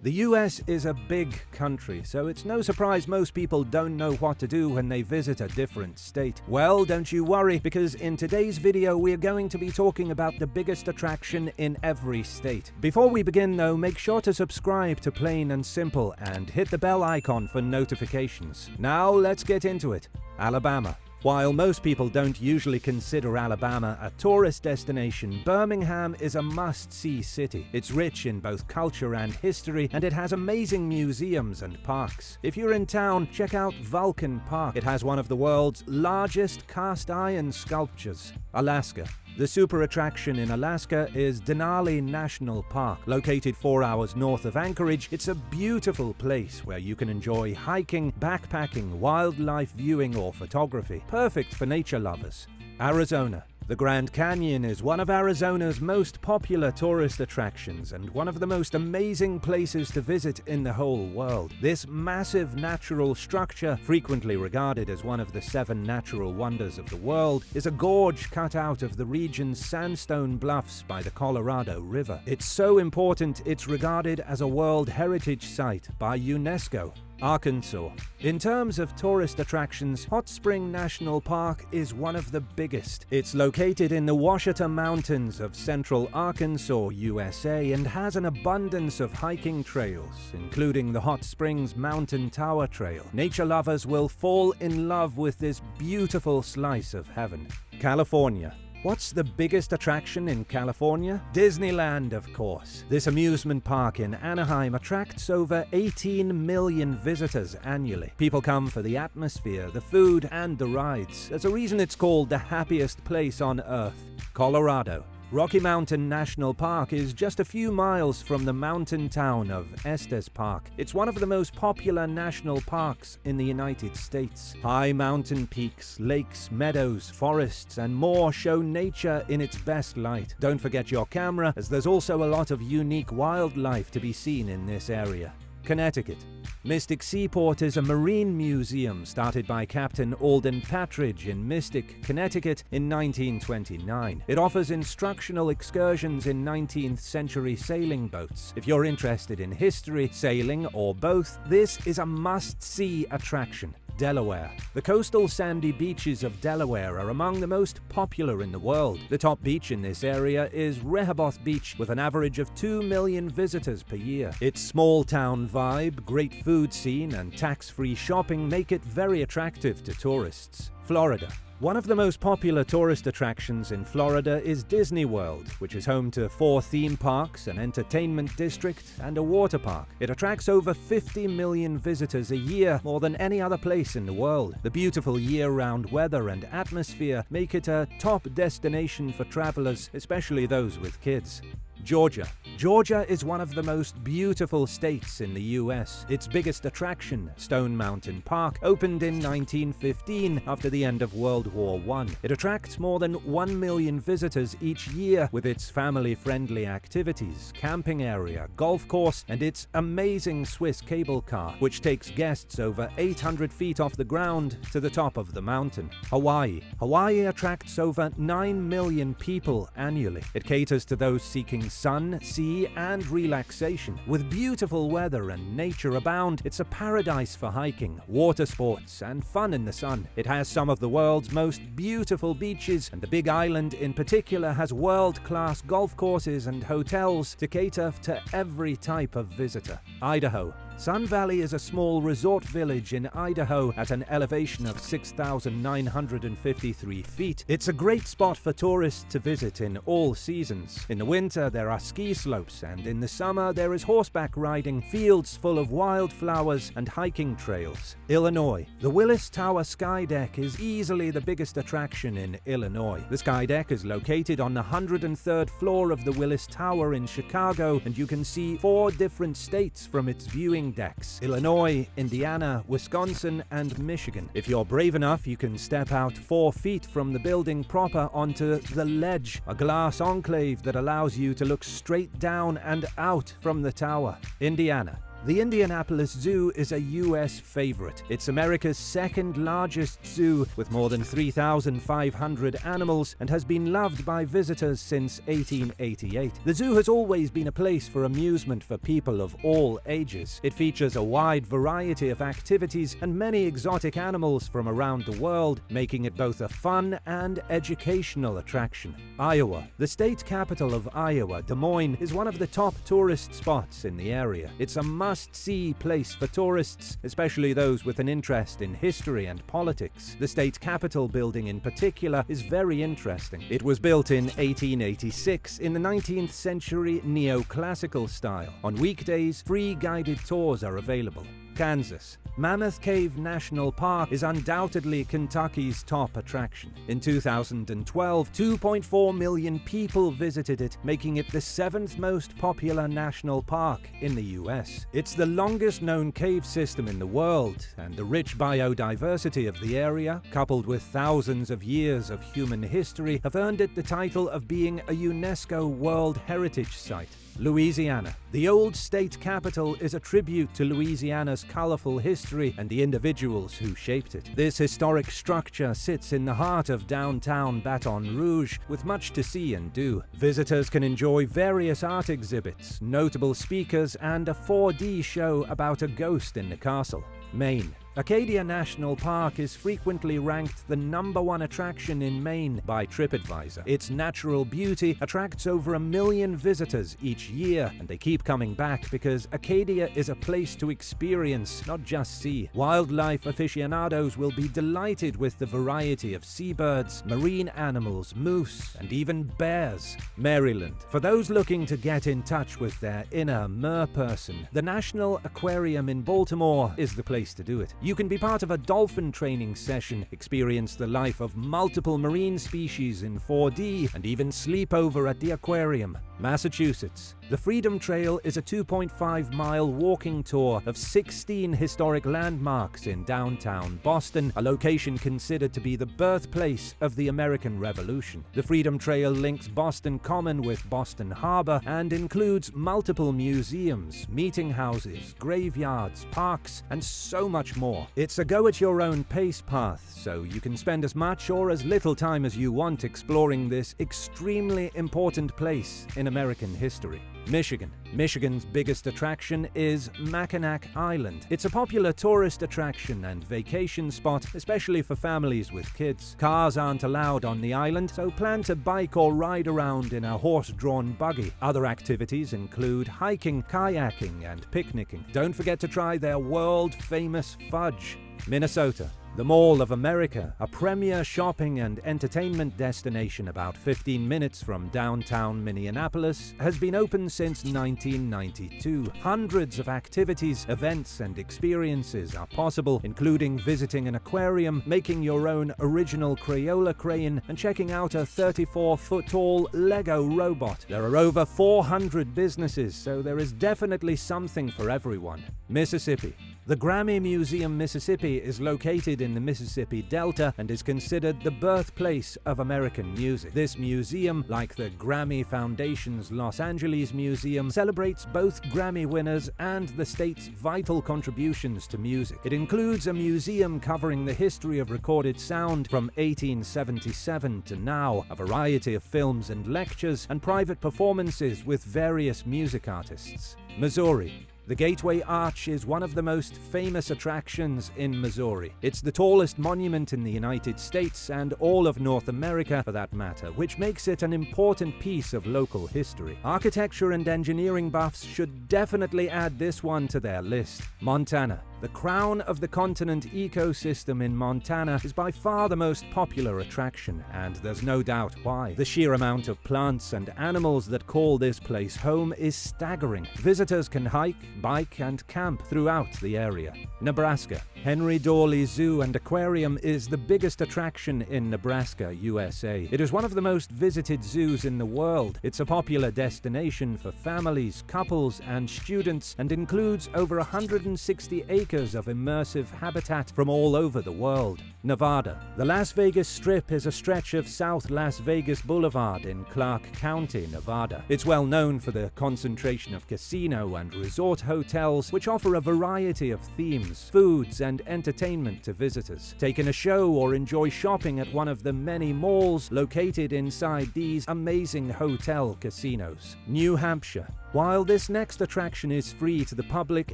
The US is a big country, so it's no surprise most people don't know what to do when they visit a different state. Well, don't you worry, because in today's video we're going to be talking about the biggest attraction in every state. Before we begin though, make sure to subscribe to Plain and Simple and hit the bell icon for notifications. Now let's get into it. Alabama. While most people don't usually consider Alabama a tourist destination, Birmingham is a must-see city. It's rich in both culture and history, and it has amazing museums and parks. If you're in town, check out Vulcan Park. It has one of the world's largest cast-iron sculptures. Alaska. The super attraction in Alaska is Denali National Park. Located 4 hours north of Anchorage, it's a beautiful place where you can enjoy hiking, backpacking, wildlife viewing, or photography. Perfect for nature lovers. Arizona. The Grand Canyon is one of Arizona's most popular tourist attractions and one of the most amazing places to visit in the whole world. This massive natural structure, frequently regarded as one of the 7 natural wonders of the world, is a gorge cut out of the region's sandstone bluffs by the Colorado River. It's so important it's regarded as a World Heritage Site by UNESCO. Arkansas. In terms of tourist attractions, Hot Spring National Park is one of the biggest. It's located in the Ouachita Mountains of central Arkansas, USA, and has an abundance of hiking trails, including the Hot Springs Mountain Tower Trail. Nature lovers will fall in love with this beautiful slice of heaven. California. What's the biggest attraction in California? Disneyland, of course. This amusement park in Anaheim attracts over 18 million visitors annually. People come for the atmosphere, the food, and the rides. There's a reason it's called the happiest place on Earth. Colorado. Rocky Mountain National Park is just a few miles from the mountain town of Estes Park. It's one of the most popular national parks in the United States. High mountain peaks, lakes, meadows, forests, and more show nature in its best light. Don't forget your camera, as there's also a lot of unique wildlife to be seen in this area. Connecticut. Mystic Seaport is a marine museum started by Captain Alden Patridge in Mystic, Connecticut in 1929. It offers instructional excursions in 19th century sailing boats. If you're interested in history, sailing, or both, this is a must-see attraction. Delaware. The coastal sandy beaches of Delaware are among the most popular in the world. The top beach in this area is Rehoboth Beach, with an average of 2 million visitors per year. Its small town vibe, great food scene, and tax-free shopping make it very attractive to tourists. Florida. One of the most popular tourist attractions in Florida is Disney World, which is home to 4 theme parks, an entertainment district, and a water park. It attracts over 50 million visitors a year, more than any other place in the world. The beautiful year-round weather and atmosphere make it a top destination for travelers, especially those with kids. Georgia. Georgia is one of the most beautiful states in the US. Its biggest attraction, Stone Mountain Park, opened in 1915 after the end of World War I. It attracts more than 1 million visitors each year with its family-friendly activities, camping area, golf course, and its amazing Swiss cable car, which takes guests over 800 feet off the ground to the top of the mountain. Hawaii. Hawaii attracts over 9 million people annually. It caters to those seeking sun, sea, and relaxation. With beautiful weather and nature abound, it's a paradise for hiking, water sports, and fun in the sun. It has some of the world's most beautiful beaches, and the Big Island in particular has world-class golf courses and hotels to cater to every type of visitor. Idaho. Sun Valley is a small resort village in Idaho at an elevation of 6,953 feet. It's a great spot for tourists to visit in all seasons. In the winter, there are ski slopes, and in the summer, there is horseback riding, fields full of wildflowers, and hiking trails. Illinois. The Willis Tower Sky Deck is easily the biggest attraction in Illinois. The Sky Deck is located on the 103rd floor of the Willis Tower in Chicago, and you can see 4 different states from its viewing decks: Illinois, Indiana, Wisconsin, and Michigan. If you're brave enough, you can step out 4 feet from the building proper onto the ledge, a glass enclave that allows you to look straight down and out from the tower. Indiana. The Indianapolis Zoo is a U.S. favorite. It's America's second largest zoo with more than 3,500 animals and has been loved by visitors since 1888. The zoo has always been a place for amusement for people of all ages. It features a wide variety of activities and many exotic animals from around the world, making it both a fun and educational attraction. Iowa. The state capital of Iowa, Des Moines, is one of the top tourist spots in the area. It's a must-see place for tourists, especially those with an interest in history and politics. The state capitol building in particular is very interesting. It was built in 1886 in the 19th century neoclassical style. On weekdays, free guided tours are available. Kansas. Mammoth Cave National Park is undoubtedly Kentucky's top attraction. In 2012, 2.4 million people visited it, making it the 7th most popular national park in the US. It's the longest known cave system in the world, and the rich biodiversity of the area, coupled with thousands of years of human history, have earned it the title of being a UNESCO World Heritage Site. Louisiana. The old state capital is a tribute to Louisiana's colorful history and the individuals who shaped it. This historic structure sits in the heart of downtown Baton Rouge, with much to see and do. Visitors can enjoy various art exhibits, notable speakers, and a 4D show about a ghost in the castle. Maine. Acadia National Park is frequently ranked the #1 attraction in Maine by TripAdvisor. Its natural beauty attracts over 1 million visitors each year, and they keep coming back because Acadia is a place to experience, not just see. Wildlife aficionados will be delighted with the variety of seabirds, marine animals, moose, and even bears. Maryland. For those looking to get in touch with their inner merperson, the National Aquarium in Baltimore is the place to do it. You can be part of a dolphin training session, experience the life of multiple marine species in 4D, and even sleep over at the aquarium. Massachusetts. The Freedom Trail is a 2.5-mile walking tour of 16 historic landmarks in downtown Boston, a location considered to be the birthplace of the American Revolution. The Freedom Trail links Boston Common with Boston Harbor and includes multiple museums, meeting houses, graveyards, parks, and so much more. It's a go-at-your-own pace path, so you can spend as much or as little time as you want exploring this extremely important place in American history. Michigan. Michigan's biggest attraction is Mackinac Island. It's a popular tourist attraction and vacation spot, especially for families with kids. Cars aren't allowed on the island, so plan to bike or ride around in a horse-drawn buggy. Other activities include hiking, kayaking, and picnicking. Don't forget to try their world-famous fudge. Minnesota. The Mall of America, a premier shopping and entertainment destination about 15 minutes from downtown Minneapolis, has been open since 1992. Hundreds of activities, events, and experiences are possible, including visiting an aquarium, making your own original Crayola crane, and checking out a 34-foot-tall Lego robot. There are over 400 businesses, so there is definitely something for everyone. Mississippi. The Grammy Museum, Mississippi is located in the Mississippi Delta and is considered the birthplace of American music. This museum, like the Grammy Foundation's Los Angeles Museum, celebrates both Grammy winners and the state's vital contributions to music. It includes a museum covering the history of recorded sound from 1877 to now, a variety of films and lectures, and private performances with various music artists. Missouri. The Gateway Arch is one of the most famous attractions in Missouri. It's the tallest monument in the United States and all of North America for that matter, which makes it an important piece of local history. Architecture and engineering buffs should definitely add this one to their list. Montana. The crown of the continent ecosystem in Montana is by far the most popular attraction, and there's no doubt why. The sheer amount of plants and animals that call this place home is staggering. Visitors can hike, bike, and camp throughout the area. Nebraska. Henry Doorly Zoo and Aquarium is the biggest attraction in Nebraska, USA. It is one of the most visited zoos in the world. It's a popular destination for families, couples, and students, and includes over 160 acres of immersive habitat from all over the world. Nevada. The Las Vegas Strip is a stretch of South Las Vegas Boulevard in Clark County, Nevada. It's well known for the concentration of casino and resort hotels which offer a variety of themes, foods, and entertainment to visitors. Take in a show or enjoy shopping at one of the many malls located inside these amazing hotel casinos. New Hampshire. While this next attraction is free to the public,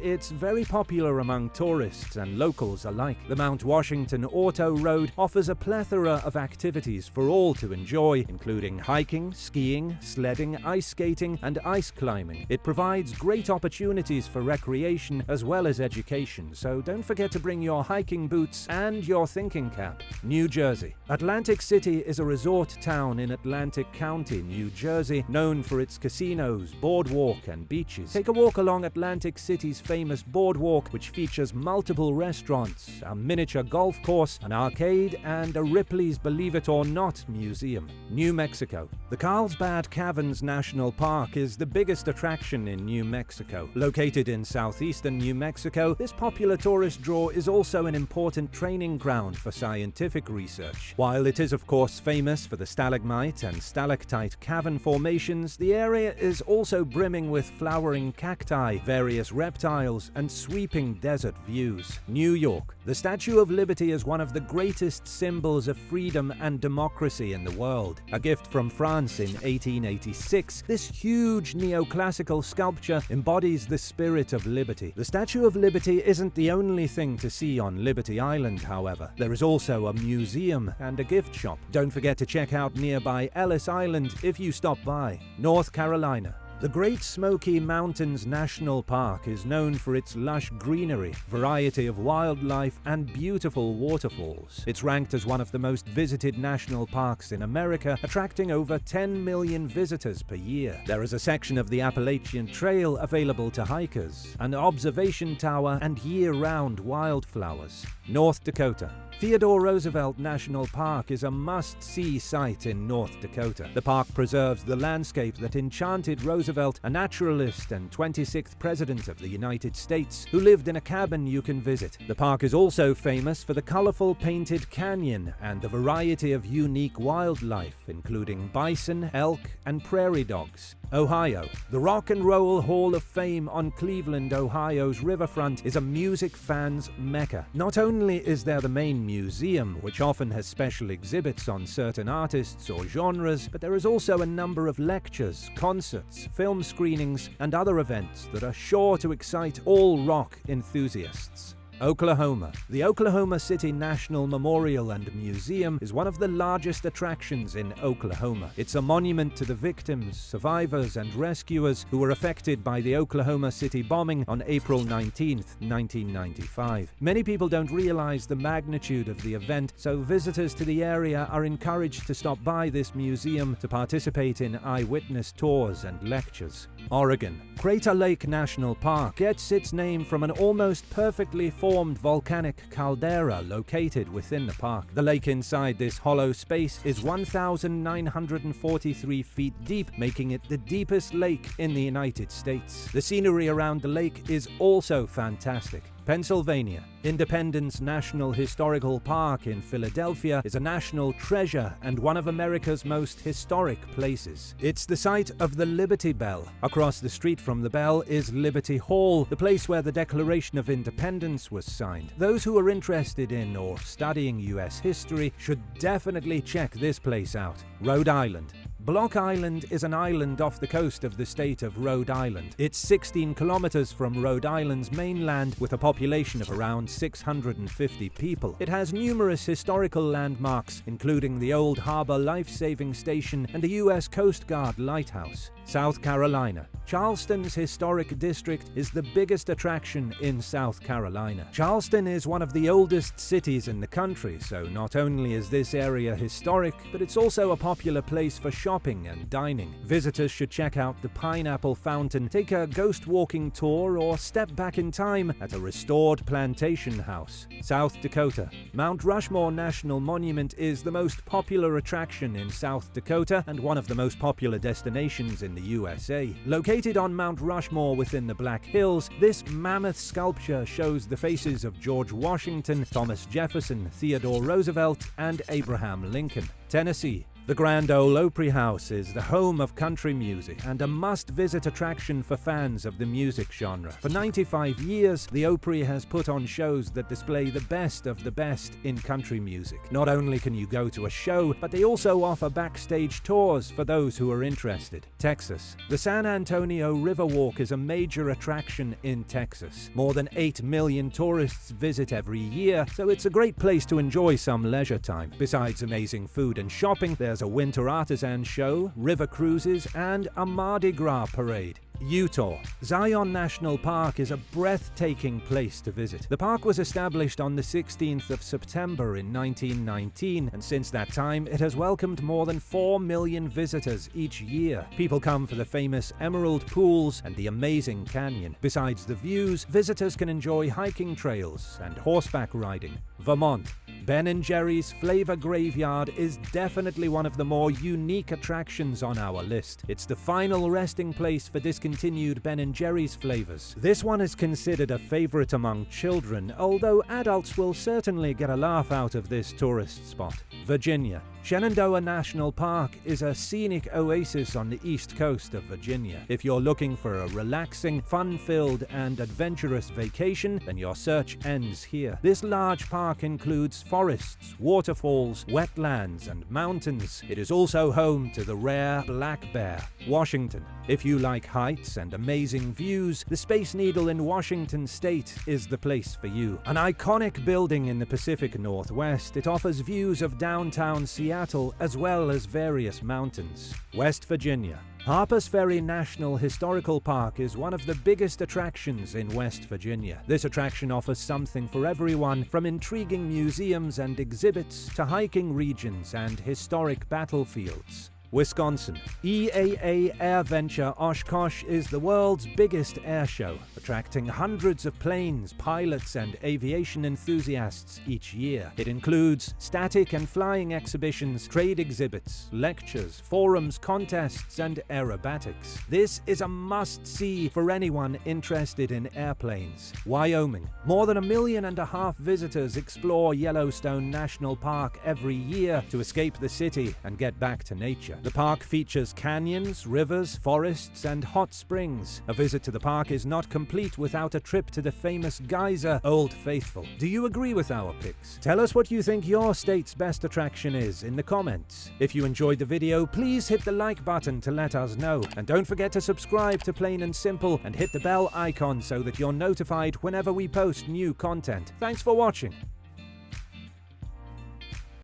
it's very popular among tourists and locals alike. The Mount Washington Auto Road offers a plethora of activities for all to enjoy, including hiking, skiing, sledding, ice skating, and ice climbing. It provides great opportunities for recreation as well as education, so don't forget to bring your hiking boots and your thinking cap. New Jersey. Atlantic City is a resort town in Atlantic County, New Jersey, known for its casinos, boardwalks, and beaches. Take a walk along Atlantic City's famous boardwalk, which features multiple restaurants, a miniature golf course, an arcade, and a Ripley's Believe It or Not museum. New Mexico. The Carlsbad Caverns National Park is the biggest attraction in New Mexico. Located in southeastern New Mexico, this popular tourist draw is also an important training ground for scientific research. While it is of course famous for the stalagmite and stalactite cavern formations, the area is also brimming with flowering cacti, various reptiles, and sweeping desert views. New York. The Statue of Liberty is one of the greatest symbols of freedom and democracy in the world. A gift from France in 1886, this huge neoclassical sculpture embodies the spirit of liberty. The Statue of Liberty isn't the only thing to see on Liberty Island, however. There is also a museum and a gift shop. Don't forget to check out nearby Ellis Island if you stop by. North Carolina. The Great Smoky Mountains National Park is known for its lush greenery, variety of wildlife, and beautiful waterfalls. It's ranked as one of the most visited national parks in America, attracting over 10 million visitors per year. There is a section of the Appalachian Trail available to hikers, an observation tower, and year-round wildflowers. North Dakota. Theodore Roosevelt National Park is a must-see site in North Dakota. The park preserves the landscape that enchanted Roosevelt, a naturalist and 26th President of the United States, who lived in a cabin you can visit. The park is also famous for the colorful painted canyon and a variety of unique wildlife, including bison, elk, and prairie dogs. Ohio. The Rock and Roll Hall of Fame on Cleveland, Ohio's riverfront is a music fan's mecca. Not only is there the main museum, which often has special exhibits on certain artists or genres, but there is also a number of lectures, concerts, film screenings, and other events that are sure to excite all rock enthusiasts. Oklahoma. The Oklahoma City National Memorial and Museum is one of the largest attractions in Oklahoma. It's a monument to the victims, survivors, and rescuers who were affected by the Oklahoma City bombing on April 19, 1995. Many people don't realize the magnitude of the event, so visitors to the area are encouraged to stop by this museum to participate in eyewitness tours and lectures. Oregon. Crater Lake National Park gets its name from an almost perfectly formed volcanic caldera located within the park. The lake inside this hollow space is 1,943 feet deep, making it the deepest lake in the United States. The scenery around the lake is also fantastic. Pennsylvania. Independence National Historical Park in Philadelphia is a national treasure and one of America's most historic places. It's the site of the Liberty Bell. Across the street from the bell is Liberty Hall, the place where the Declaration of Independence was signed. Those who are interested in or studying U.S. history should definitely check this place out. Rhode Island. Block Island is an island off the coast of the state of Rhode Island. It's 16 kilometers from Rhode Island's mainland with a population of around 650 people. It has numerous historical landmarks, including the Old Harbor Life-Saving Station and the U.S. Coast Guard Lighthouse. South Carolina. Charleston's historic district is the biggest attraction in South Carolina. Charleston is one of the oldest cities in the country, so not only is this area historic, but it's also a popular place for shopping and dining. Visitors should check out the Pineapple Fountain, take a ghost walking tour, or step back in time at a restored plantation house. South Dakota. Mount Rushmore National Monument is the most popular attraction in South Dakota and one of the most popular destinations in the USA. Located on Mount Rushmore within the Black Hills, this mammoth sculpture shows the faces of George Washington, Thomas Jefferson, Theodore Roosevelt, and Abraham Lincoln. Tennessee. The Grand Ole Opry House is the home of country music and a must-visit attraction for fans of the music genre. For 95 years, the Opry has put on shows that display the best of the best in country music. Not only can you go to a show, but they also offer backstage tours for those who are interested. Texas. The San Antonio Riverwalk is a major attraction in Texas. More than 8 million tourists visit every year, so it's a great place to enjoy some leisure time. Besides amazing food and shopping, there's a winter artisan show, river cruises, and a Mardi Gras parade. Utah. Zion National Park is a breathtaking place to visit. The park was established on the 16th of September in 1919, and since that time, it has welcomed more than 4 million visitors each year. People come for the famous emerald pools and the amazing canyon. Besides the views, visitors can enjoy hiking trails and horseback riding. Vermont. Ben & Jerry's Flavor Graveyard is definitely one of the more unique attractions on our list. It's the final resting place for discontinued Ben & Jerry's flavors. This one is considered a favorite among children, although adults will certainly get a laugh out of this tourist spot. Virginia. Shenandoah National Park is a scenic oasis on the east coast of Virginia. If you're looking for a relaxing, fun-filled, and adventurous vacation, then your search ends here. This large park includes forests, waterfalls, wetlands, and mountains. It is also home to the rare black bear. Washington. If you like heights and amazing views, the Space Needle in Washington State is the place for you. An iconic building in the Pacific Northwest, it offers views of downtown Seattle as well as various mountains. West Virginia. Harpers Ferry National Historical Park is one of the biggest attractions in West Virginia. This attraction offers something for everyone, from intriguing museums and exhibits to hiking regions and historic battlefields. Wisconsin. EAA AirVenture Oshkosh is the world's biggest air show, attracting hundreds of planes, pilots, and aviation enthusiasts each year. It includes static and flying exhibitions, trade exhibits, lectures, forums, contests, and aerobatics. This is a must-see for anyone interested in airplanes. Wyoming. More than 1.5 million visitors explore Yellowstone National Park every year to escape the city and get back to nature. The park features canyons, rivers, forests, and hot springs. A visit to the park is not complete without a trip to the famous geyser, Old Faithful. Do you agree with our picks? Tell us what you think your state's best attraction is in the comments. If you enjoyed the video, please hit the like button to let us know. And don't forget to subscribe to Plain and Simple and hit the bell icon so that you're notified whenever we post new content. Thanks for watching.